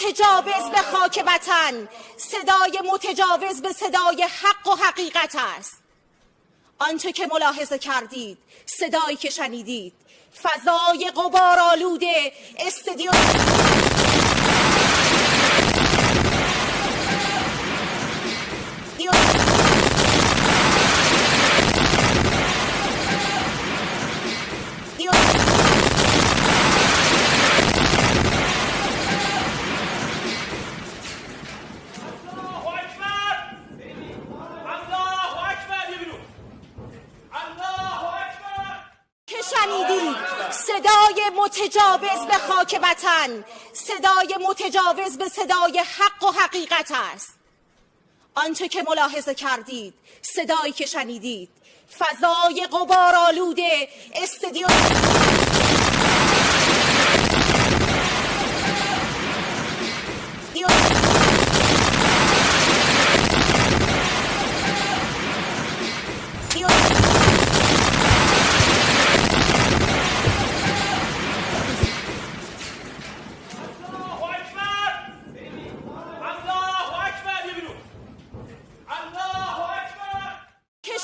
متجاوز به خاک وطن صدای متجاوز به صدای حق و حقیقت است. آنچه که ملاحظه کردید، صدایی که شنیدید، فضای غبارآلود استودیو شنیدید، صدای متجاوز به خاک وطن، صدای متجاوز به صدای حق و حقیقت است. آنچه که ملاحظه کردید، صدایی که شنیدید، فضای غبارآلود استودیو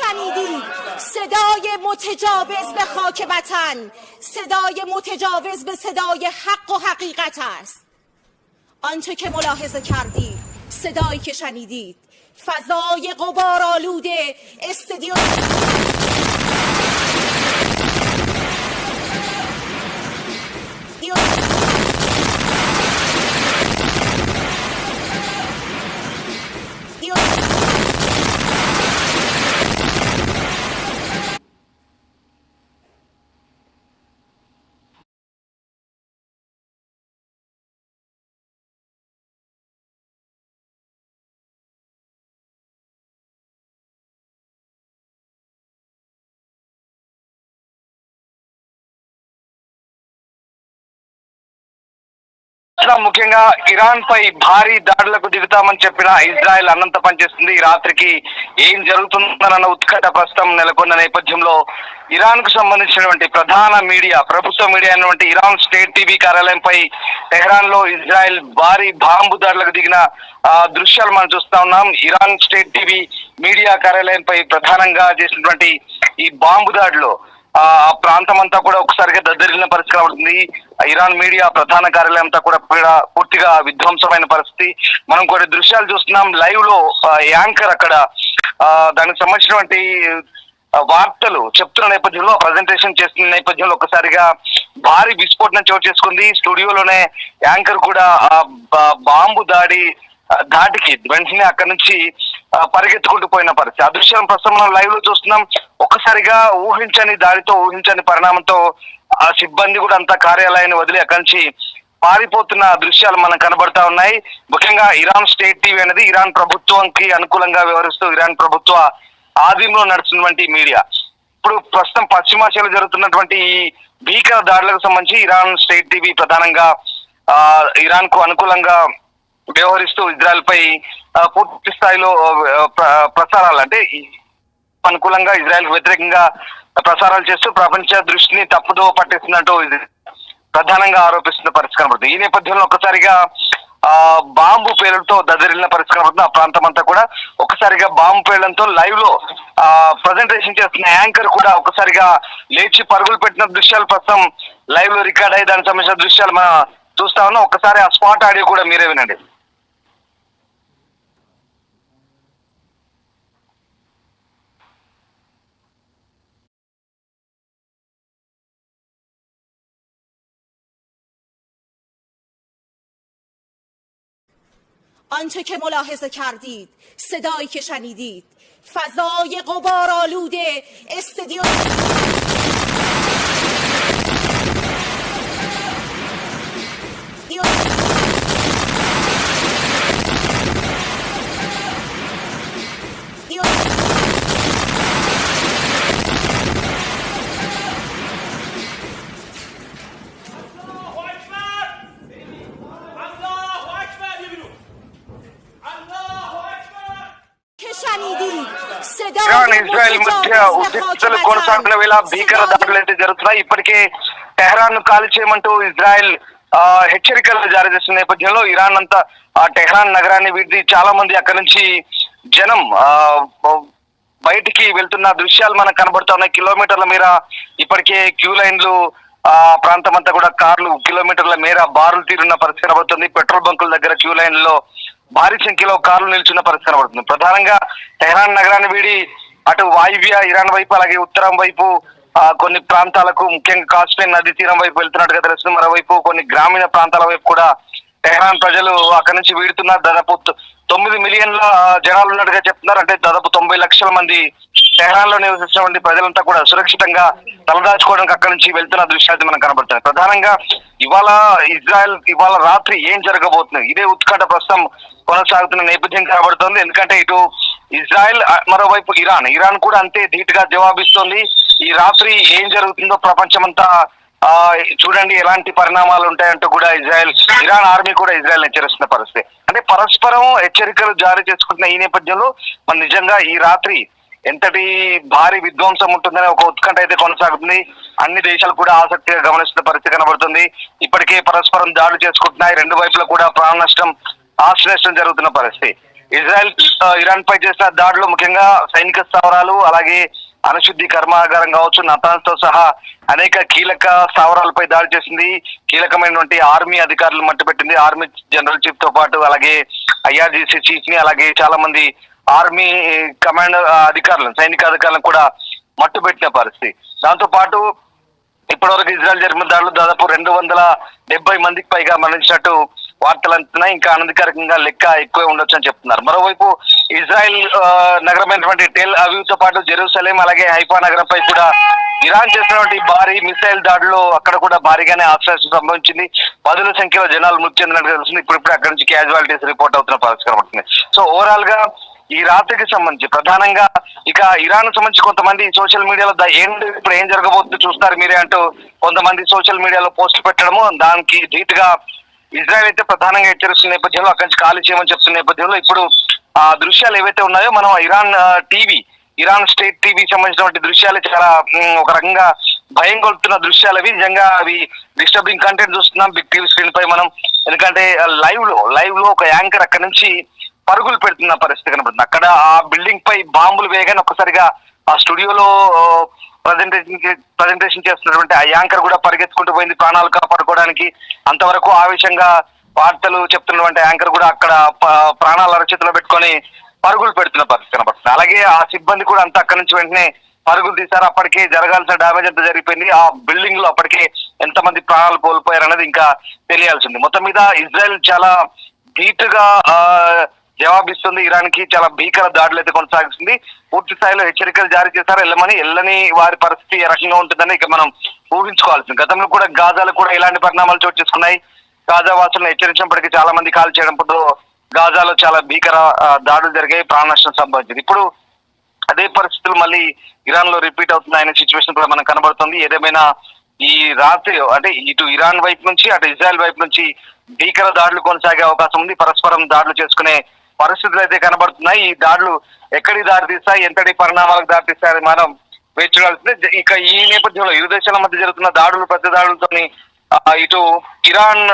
شنیدید، صدای متجاوز به خاک وطن، صدای متجاوز به صدای حق و حقیقت است. آنچه که ملاحظه کردید، صدایی که شنیدید، فضای غبارآلود استودیو ముఖ్యంగా ఇరాన్ పై భారీ దాడులకు దిగుతామని చెప్పిన ఇజ్రాయెల్ అన్నంత పనిచేస్తుంది. ఈ రాత్రికి ఏం జరుగుతుందన్న ఉత్కంఠ ప్రస్తుతం నెలకొన్న నేపథ్యంలో ఇరాన్ కు సంబంధించినటువంటి ప్రధాన మీడియా, ప్రభుత్వ మీడియా అయినటువంటి ఇరాన్ స్టేట్ టీవీ కార్యాలయంపై టెహ్రాన్ లో ఇజ్రాయెల్ భారీ బాంబు దాడులకు దిగిన దృశ్యాలు మనం చూస్తా ఉన్నాం. ఇరాన్ స్టేట్ టీవీ మీడియా కార్యాలయంపై ప్రధానంగా చేసినటువంటి ఈ బాంబు దాడిలో ఆ ప్రాంతం అంతా కూడా ఒకసారిగా దద్దరిల్లిన పరిస్థితి కనబడుతుంది. ఇరాన్ మీడియా ప్రధాన కార్యాలయం అంతా కూడా పూర్తిగా విధ్వంసమైన పరిస్థితి. మనం కొన్ని దృశ్యాలు చూస్తున్నాం. లైవ్ లో యాంకర్ అక్కడ దానికి సంబంధించినటువంటి వార్తలు చెప్తున్న నేపథ్యంలో, ప్రజెంటేషన్ చేస్తున్న నేపథ్యంలో ఒకసారిగా భారీ విస్ఫోటనం చోటు చేసుకుంది. స్టూడియోలోనే యాంకర్ కూడా బాంబు దాటికి వెంటనే అక్కడి నుంచి పరిగెత్తుకుంటూ పోయిన పరిస్థితి. ఆ దృశ్యం ప్రస్తుతం మనం లైవ్ లో చూస్తున్నాం. ఒక్కసారిగా ఊహించని దాడితో, ఊహించని పరిణామంతో ఆ సిబ్బంది కూడా అంతా కార్యాలయాన్ని వదిలి అక్కడి నుంచి పారిపోతున్న దృశ్యాలు మనకు కనబడతా ఉన్నాయి. ముఖ్యంగా ఇరాన్ స్టేట్ టీవీ అనేది ఇరాన్ ప్రభుత్వానికి అనుకూలంగా వ్యవహరిస్తూ ఇరాన్ ప్రభుత్వ ఆధీనంలో నడుస్తున్నటువంటి మీడియా. ఇప్పుడు ప్రస్తుతం పశ్చిమాసియాలో జరుగుతున్నటువంటి ఈ భీకర దాడులకు సంబంధించి ఇరాన్ స్టేట్ టీవీ ప్రధానంగా ఇరాన్ కు అనుకూలంగా వ్యవహరిస్తూ ఇజ్రాయెల్ పై పూర్తి స్థాయిలో ప్రసారాలు, అంటే అనుకూలంగా ఇజ్రాయెల్ కు వ్యతిరేకంగా ప్రసారాలు చేస్తూ ప్రపంచ దృష్టిని తప్పుదో పట్టిస్తున్నట్టు ఇది ప్రధానంగా ఆరోపిస్తున్న పరిస్థితి కనబడుతుంది. ఈ నేపథ్యంలో ఒకసారిగా బాంబు పేలులతో దద్దరిల్లిన పరిస్థితి కనబడుతుంది. ఆ ప్రాంతం అంతా కూడా ఒకసారిగా బాంబు పేలడంతో లైవ్ లో ప్రజెంటేషన్ చేస్తున్న యాంకర్ కూడా ఒకసారిగా లేచి పరుగులు పెట్టిన దృశ్యాలు ప్రస్తుతం లైవ్ లో రికార్డ్ అయ్యి దానికి సంబంధించిన దృశ్యాలు మనం చూస్తా ఉన్నాం. ఒకసారి ఆ స్పాట్ ఆడియో కూడా మీరే వినండి. آنچه که ملاحظه کردید، صدایی که شنیدید، فضای غبارآلود استودیو ఇరాన్ ఇజ్రాయెల్ మధ్య ఉద్రిక్తతలు కొనసాగుతున్న వేళ భీకర దాడులు అయితే జరుగుతున్నాయి. ఇప్పటికే టెహ్రాన్ ను ఖాళీ చేయమంటూ ఇజ్రాయెల్ హెచ్చరికలు జారీ చేసిన నేపథ్యంలో ఇరాన్ అంతా టెహ్రాన్ నగరాన్ని వీడి చాలా మంది అక్కడి నుంచి జనం బయటికి వెళ్తున్న దృశ్యాలు మనకు కనబడుతా ఉన్నాయి. కిలోమీటర్ల మేర ఇప్పటికే క్యూ లైన్లు ప్రాంతం అంతా కూడా కార్లు కిలోమీటర్ల మేర బారులు తీరున్న పరిస్థితి కనబడుతుంది. పెట్రోల్ బంకుల దగ్గర క్యూ లైన్లలో భారీ సంఖ్యలో కార్లు నిల్చున్న పరిస్థితి కనబడుతుంది. ప్రధానంగా టెహ్రాన్ నగరాన్ని వీడి అటు వాయువ్య ఇరాన్ వైపు అలాగే ఉత్తరం వైపు కొన్ని ప్రాంతాలకు ముఖ్యంగా కాస్పియన్ నది తీరం వైపు వెళ్తున్నట్టుగా తెలుస్తుంది. మరోవైపు కొన్ని గ్రామీణ ప్రాంతాల వైపు కూడా టెహ్రాన్ ప్రజలు అక్కడి నుంచి వీడుతున్నారు. దాదాపు 9 మిలియన్ల జనాలు ఉన్నట్టుగా చెప్తున్నారు. అంటే దాదాపు 90 లక్షల మంది టెహ్రాన్ లో నివసిస్తున్నటువంటి ప్రజలంతా కూడా సురక్షితంగా తలదాచుకోవడానికి అక్కడి నుంచి వెళ్తున్న దృశ్యాలు మనకు కనబడుతుంది. ప్రధానంగా ఇవాళ రాత్రి ఏం జరగబోతుంది ఇదే ఉత్కంఠ ప్రస్తుతం కొనసాగుతున్న నేపథ్యం కనబడుతోంది. ఎందుకంటే ఇటు ఇజ్రాయెల్ మరోవైపు ఇరాన్ కూడా అంతే ధీటుగా జవాబిస్తోంది. ఈ రాత్రి ఏం జరుగుతుందో ప్రపంచమంతా చూడండి ఎలాంటి పరిణామాలు ఉంటాయంటూ కూడా ఇరాన్ ఆర్మీ కూడా ఇజ్రాయెల్ హెచ్చరిస్తున్న పరిస్థితి. అంటే పరస్పరం హెచ్చరికలు జారీ చేసుకుంటున్న ఈ నేపథ్యంలో మన నిజంగా ఈ రాత్రి ఎంతటి భారీ విధ్వంసం ఉంటుందని ఒక ఉత్కంఠ అయితే కొనసాగుతుంది. అన్ని దేశాలు కూడా ఆసక్తిగా గమనిస్తున్న పరిస్థితి కనబడుతుంది. ఇప్పటికే పరస్పరం దాడులు చేసుకుంటున్నాయి. రెండు వైపులా కూడా ప్రాణ నష్టం ఆస్తి నష్టం జరుగుతున్న పరిస్థితి. ఇజ్రాయెల్ ఇరాన్ పై చేసిన దాడులు ముఖ్యంగా సైనిక స్థావరాలు అలాగే అణుశుద్ధి కర్మాగారం కావచ్చు నతాన్స్ తో సహా అనేక కీలక స్థావరాలపై దాడి చేసింది. కీలకమైనటువంటి ఆర్మీ అధికారులు మట్టుపెట్టింది. ఆర్మీ జనరల్ చీఫ్ తో పాటు అలాగే IRGC చీఫ్ ని అలాగే చాలా మంది ఆర్మీ కమాండ్ అధికారులను సైనిక అధికారులను కూడా మట్టుపెట్టిన పరిస్థితి. దాంతో పాటు ఇప్పటివరకు ఇజ్రాయెల్ జరిపిన దాడులు దాదాపు 270 మందికి పైగా మరణించినట్టు వార్తలు అంటున్నాయి. ఇంకా అనధికారికంగా లెక్క ఎక్కువ ఉండొచ్చు అని చెప్తున్నారు. మరోవైపు ఇజ్రాయెల్ నగరమైనటువంటి టెల్ అవీవ్ తో పాటు జెరూసలేం అలాగే హైఫా నగరంపై కూడా ఇరాన్ చేసినటువంటి భారీ మిసైల్ దాడులు అక్కడ కూడా భారీగానే ఆశ్రయం సంభవించింది. 10ల సంఖ్యలో జనాలు మృతి చెందినట్టు తెలుస్తుంది. ఇప్పుడు అక్కడి నుంచి క్యాజువాలిటీస్ రిపోర్ట్ అవుతున్న పరిస్థితి కనబడుతుంది. సో ఓవరాల్ గా ఈ రాత్రికి సంబంధించి ప్రధానంగా ఇక ఇరాన్ సంబంధించి కొంతమంది సోషల్ మీడియాలో ఇప్పుడు ఏం జరగబోతుందో చూస్తారు మీరే అంటూ కొంతమంది సోషల్ మీడియాలో పోస్టులు పెట్టడము, దానికి ధీటుగా ఇజ్రాయెల్ అయితే ప్రధానంగా హెచ్చరిస్తున్న నేపథ్యంలో అక్కడి నుంచి ఖాళీ చేయమని చెప్తున్న నేపథ్యంలో ఇప్పుడు ఆ దృశ్యాలు ఏవైతే ఉన్నాయో మనం ఇరాన్ స్టేట్ టీవీ సంబంధించినటువంటి దృశ్యాలు చాలా ఒక రకంగా భయం కొలుపుతున్న దృశ్యాలు అవి. నిజంగా అవి డిస్టర్బింగ్ కంటెంట్ చూస్తున్నాం బిగ్ టీవీ స్క్రీన్ పై మనం. ఎందుకంటే లైవ్ లో ఒక యాంకర్ అక్కడి నుంచి పరుగులు పెడుతున్న పరిస్థితి కనబడుతుంది. అక్కడ ఆ బిల్డింగ్ పై బాంబులు వేయగానే ఒక్కసారిగా ఆ స్టూడియోలో ప్రజెంటేషన్ చేస్తున్నటువంటి ఆ యాంకర్ కూడా పరిగెత్తుకుంటూ పోయింది ప్రాణాలు కాపాడుకోవడానికి. అంతవరకు ఆవేశంగా వార్తలు చెప్తున్నటువంటి యాంకర్ కూడా అక్కడ ప్రాణాలు అరచేతిలో పెట్టుకొని పరుగులు పెడుతున్న పరిస్థితి కనబడుతుంది. అలాగే ఆ సిబ్బంది కూడా అంతా అక్కడి నుంచి వెంటనే పరుగులు తీశారు. అప్పటికే జరగాల్సిన డ్యామేజ్ ఎంత జరిగిపోయింది, ఆ బిల్డింగ్ లో అప్పటికే ఎంతమంది ప్రాణాలు కోల్పోయారనేది ఇంకా తెలియాల్సింది. మొత్తం మీద ఇజ్రాయెల్ చాలా ధీటుగా జవాబిస్తుంది. ఇరాన్ కి చాలా భీకర దాడులు అయితే కొనసాగిస్తుంది. పూర్తి స్థాయిలో హెచ్చరికలు జారీ చేశారు. వెళ్ళని వారి పరిస్థితి ఏ రకంగా ఉంటుందని ఇక మనం ఊహించుకోవాల్సింది. గతంలో కూడా గాజాలో కూడా ఇలాంటి పరిణామాలు చోటు చేసుకున్నాయి. గాజా వాసులను హెచ్చరించినప్పటికీ చాలా మంది కాల్ చేయడంతో గాజాలో చాలా భీకర దాడులు జరిగాయి, ప్రాణ నష్టం సంభవించింది. ఇప్పుడు అదే పరిస్థితులు మళ్ళీ ఇరాన్ లో రిపీట్ అవుతున్నాయనే సిచ్యువేషన్ కూడా మనకు కనబడుతుంది. ఏదేమైనా ఈ రాత్రి అంటే ఇటు ఇరాన్ వైపు నుంచి అటు ఇజ్రాయెల్ వైపు నుంచి భీకర దాడులు కొనసాగే అవకాశం ఉంది. పరస్పరం దాడులు చేసుకునే పరిస్థితులు అయితే కనబడుతున్నాయి. ఈ దాడులు ఎక్కడికి దారితీస్తాయి, ఎంతటి పరిణామాలకు దారితీస్తాయని మనం వేచి చూడాల్సిందే. ఇక ఈ నేపథ్యంలో ఇరు దేశాల మధ్య జరుగుతున్న దాడులు పెద్ద దాడులతోని ఇటు Iran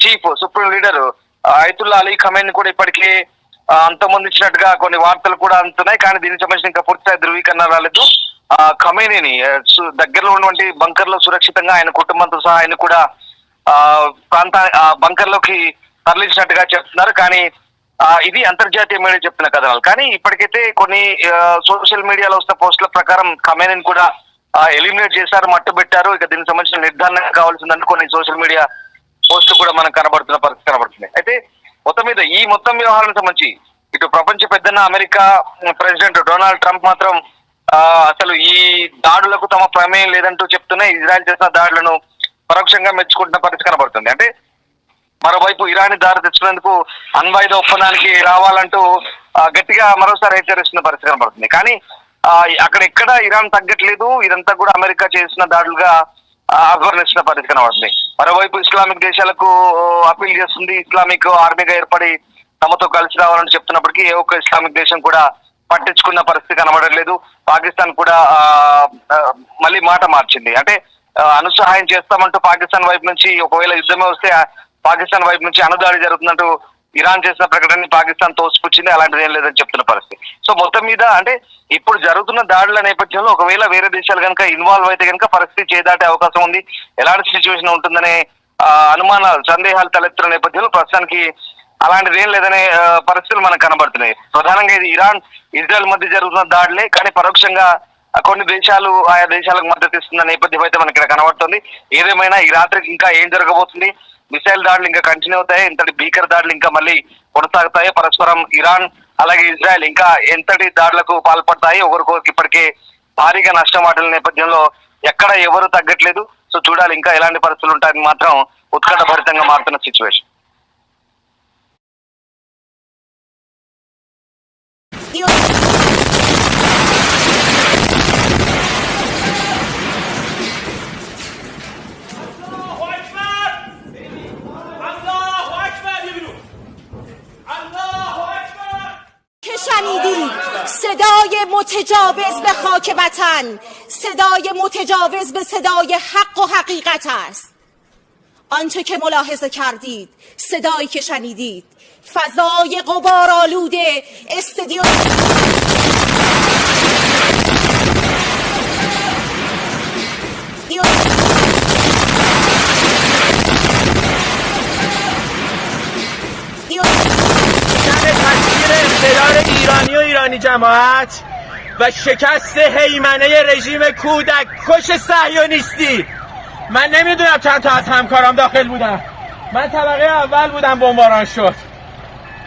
chief supreme leader Ayatollah Ali Khamenei కూడా ఇప్పటికే అంతమొందించినట్టుగా కొన్ని వార్తలు కూడా అందుతున్నాయి. కానీ దీనికి సంబంధించిన ఇంకా పూర్తిగా ధృవీకరణ రాలేదు. ఖమేనీని దగ్గరలో ఉన్నటువంటి బంకర్ లో సురక్షితంగా ఆయన కుటుంబంతో సహా ఆయన కూడా బంకర్ లోకి తరలించినట్టుగా చెప్తున్నారు. కానీ ఇది అంతర్జాతీయ మీడియా చెప్తున్న కథనాలు. కానీ ఇప్పటికైతే కొన్ని సోషల్ మీడియాలో వస్తున్న పోస్టుల ప్రకారం ఖమేనీని కూడా ఎలిమినేట్ చేశారు, మట్టుబెట్టారు. ఇక దీనికి సంబంధించిన నిర్ధారణ కావాల్సిందంటే కొన్ని సోషల్ మీడియా పోస్టులు కూడా మనకు కనబడుతున్న పరిస్థితి కనబడుతుంది. అయితే మొత్తం మీద ఈ మొత్తం వ్యవహారానికి సంబంధించి ఇటు ప్రపంచ పెద్దన్న అమెరికా ప్రెసిడెంట్ డొనాల్డ్ ట్రంప్ మాత్రం అసలు ఈ దాడులకు తమ ప్రమేయం లేదంటూ చెప్తూనే ఇజ్రాయెల్ చేసిన దాడులను పరోక్షంగా మెచ్చుకుంటున్న పరిస్థితి కనబడుతుంది. అంటే మరోవైపు ఇరాన్ దారి తెచ్చినందుకు అణ్వాయుధ ఒప్పందానికి రావాలంటూ గట్టిగా మరోసారి హెచ్చరిస్తున్న పరిస్థితి కనబడుతుంది. కానీ అక్కడ ఎక్కడ ఇరాన్ తగ్గట్లేదు. ఇదంతా కూడా అమెరికా చేసిన దాడులుగా అభివర్ణిస్తున్న పరిస్థితి కనబడుతుంది. మరోవైపు ఇస్లామిక్ దేశాలకు అపీల్ చేస్తుంది. ఇస్లామిక్ ఆర్మీగా ఏర్పడి తమతో కలిసి రావాలని చెప్తున్నప్పటికీ ఏ ఒక్క ఇస్లామిక్ దేశం కూడా పట్టించుకున్న పరిస్థితి కనబడలేదు. పాకిస్తాన్ కూడా మళ్ళీ మాట మార్చింది. అంటే అనుసహాయం చేస్తామంటూ పాకిస్తాన్ వైపు నుంచి, ఒకవేళ యుద్ధమే వస్తే పాకిస్తాన్ వైపు నుంచి అణుదాడి జరుగుతున్నట్టు ఇరాన్ చేసిన ప్రకటనని పాకిస్తాన్ తోసిపుచ్చింది. అలాంటిది ఏం లేదని చెప్తున్న పరిస్థితి. సో మొత్తం మీద అంటే ఇప్పుడు జరుగుతున్న దాడుల నేపథ్యంలో ఒకవేళ వేరే దేశాలు కనుక ఇన్వాల్వ్ అయితే కనుక పరిస్థితి చేదాటే అవకాశం ఉంది. ఎలాంటి సిచ్యువేషన్ ఉంటుందనే అనుమానాలు, సందేహాలు తలెత్తున్న నేపథ్యంలో ప్రస్తుతానికి అలాంటిది ఏం లేదనే పరిస్థితులు మనకు కనబడుతున్నాయి. ప్రధానంగా ఇది ఇరాన్ ఇజ్రాయెల్ మధ్య జరుగుతున్న దాడులే, కానీ పరోక్షంగా కొన్ని దేశాలు ఆయా దేశాలకు మద్దతు ఇస్తున్న నేపథ్యం అయితే మనకి ఇక్కడ కనబడుతుంది. ఏదేమైనా ఈ రాత్రికి ఇంకా ఏం జరగబోతుంది, మిసైల్ దాడులు ఇంకా కంటిన్యూ అవుతాయి, ఇంతటి భీకర దాడులు ఇంకా మళ్ళీ కొనసాగుతాయి, పరస్పరం ఇరాన్ అలాగే ఇజ్రాయెల్ ఇంకా ఎంతటి దాడులకు పాల్పడతాయి, ఒకరికొకరికి ఇప్పటికే భారీగా నష్టం వాటిన నేపథ్యంలో ఎక్కడ ఎవరు తగ్గట్లేదు. సో చూడాలి ఇంకా ఎలాంటి పరిస్థితులు ఉంటాయని మాత్రం ఉత్కంఠభరితంగా మారుతున్న సిచ్యువేషన్. شنیدید صدای متجاوز به خاک وطن، صدای متجاوز به صدای حق و حقیقت است. آنچه که ملاحظه کردید، صدایی که شنیدید، فضای غبارآلود استادیوم اقتدار ایرانی و ایرانی جماعت و شکست هیمنه رژیم کودک کش صهیونیستی. من نمیدونم چند تا از همکارام داخل بودن، من طبقه اول بودم بمباران شد،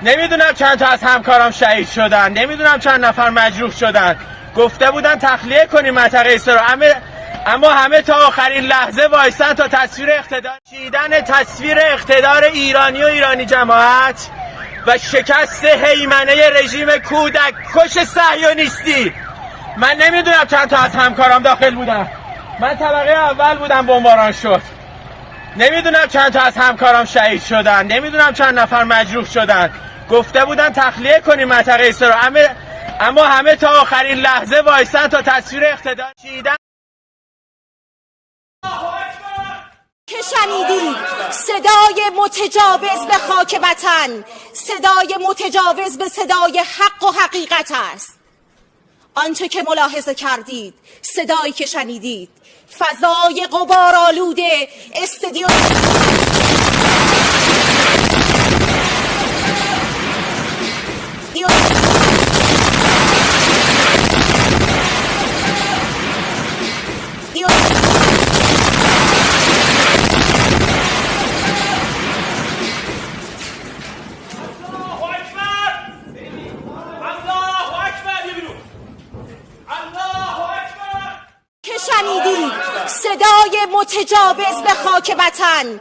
نمیدونم چند تا از همکارام شهید شدن، نمیدونم چند نفر مجروح شدن. گفته بودن تخلیه کنیم منطقه اسرائیل، اما همه تا آخرین لحظه وایسن تا تصویر اقتدار چیدن تصویر اقتدار ایرانی و ایرانی جماعت و شکست هیمنه رژیم کودک کش صهیونیستی. من نمیدونم چند تا از همکارام داخل بودن، من طبقه اول بودم بمباران شد، نمیدونم چند تا از همکارام شهید شدن، نمیدونم چند نفر مجروح شدن. گفته بودن تخلیه کنیم منطقه اسرائیل، اما همه تا آخرین لحظه وایسن تا تصویر اقتدار چیدن. که شنیدید صدای متجاوز به خاک وطن، صدای متجاوز به صدای حق و حقیقت است. آنچه که ملاحظه کردید، صدایی که شنیدید، فضای غبارآلود استادیوم شنیدید صدای متجاوز به خاک وطن.